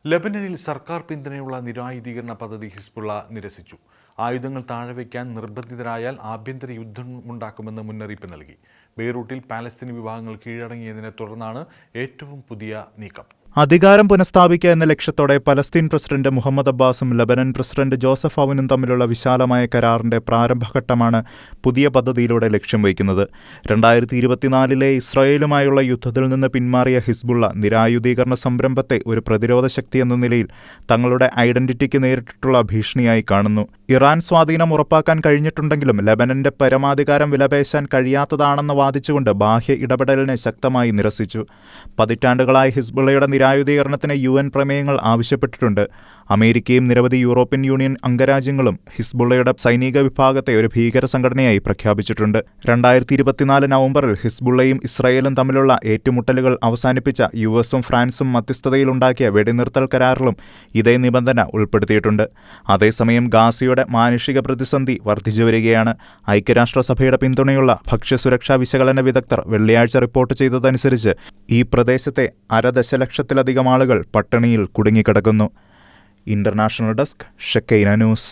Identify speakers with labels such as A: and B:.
A: ലെബനനിൽ സർക്കാർ പിന്തുണയുള്ള നിരായുധീകരണ പദ്ധതി ഹിസ്ബുള്ള നിരസിച്ചു. ആയുധങ്ങൾ താഴെവെക്കാൻ നിർബന്ധിതരായാൽ ആഭ്യന്തര യുദ്ധമുണ്ടാക്കുമെന്ന് മുന്നറിയിപ്പ് നൽകി. ബെയ്റൂട്ടിൽ പാലസ്തീൻ വിഭാഗങ്ങൾ കീഴടങ്ങിയതിനെ തുടർന്നാണ് ഏറ്റവും പുതിയ നീക്കം.
B: അധികാരം പുനഃസ്ഥാപിക്കുക എന്ന ലക്ഷ്യത്തോടെ പലസ്തീൻ പ്രസിഡന്റ് മുഹമ്മദ് അബ്ബാസും ലബനൻ പ്രസിഡന്റ് ജോസഫ് ഔനും തമ്മിലുള്ള വിശാലമായ കരാറിന്റെ പ്രാരംഭഘട്ടമാണ് പുതിയ പദ്ധതിയിലൂടെ ലക്ഷ്യം വയ്ക്കുന്നത്. 2024 ഇസ്രായേലുമായുള്ള യുദ്ധത്തിൽ നിന്ന് പിന്മാറിയ ഹിസ്ബുള്ള നിരായുധീകരണ സംരംഭത്തെ ഒരു പ്രതിരോധ ശക്തി എന്ന നിലയിൽ തങ്ങളുടെ ഐഡന്റിറ്റിക്ക് നേരിട്ടുള്ള ഭീഷണിയായി കാണുന്നു. ഇറാൻ സ്വാധീനം ഉറപ്പാക്കാൻ കഴിഞ്ഞിട്ടുണ്ടെങ്കിലും ലബനന്റെ പരമാധികാരം വിലപേശാൻ കഴിയാത്തതാണെന്ന് വാദിച്ചുകൊണ്ട് ബാഹ്യ ഇടപെടലിനെ ശക്തമായി നിരസിച്ചു. പതിറ്റാണ്ടുകളായി ഹിസ്ബുള്ളയുടെ നിരായുധീകരണത്തിന് UN പ്രമേയങ്ങൾ ആവശ്യപ്പെട്ടിട്ടുണ്ട്. അമേരിക്കയും നിരവധി യൂറോപ്യൻ യൂണിയൻ അംഗരാജ്യങ്ങളും ഹിസ്ബുള്ളയുടെ സൈനിക വിഭാഗത്തെ ഒരു ഭീകര സംഘടനയായി പ്രഖ്യാപിച്ചിട്ടുണ്ട്. 2024 നവംബറിൽ ഹിസ്ബുള്ളയും ഇസ്രായേലും തമ്മിലുള്ള ഏറ്റുമുട്ടലുകൾ അവസാനിപ്പിച്ച US-ഉം ഫ്രാൻസും മധ്യസ്ഥതയിലുണ്ടാക്കിയ വെടിനിർത്തൽ കരാറിലും ഇതേ നിബന്ധന ഉൾപ്പെടുത്തിയിട്ടുണ്ട്. അതേസമയം ഗാസയുടെ മാനുഷിക പ്രതിസന്ധി വർദ്ധിച്ചുവരികയാണ്. ഐക്യരാഷ്ട്രസഭയുടെ പിന്തുണയുള്ള ഭക്ഷ്യസുരക്ഷാ വിശകലന വിദഗ്ധർ വെള്ളിയാഴ്ച റിപ്പോർട്ട് ചെയ്തതനുസരിച്ച് ഈ പ്രദേശത്തെ 1.5 ദശലക്ഷത്തിലധികം ആളുകൾ പട്ടിണിയിൽ കുടുങ്ങിക്കിടക്കുന്നു. International desk, Shekinah news.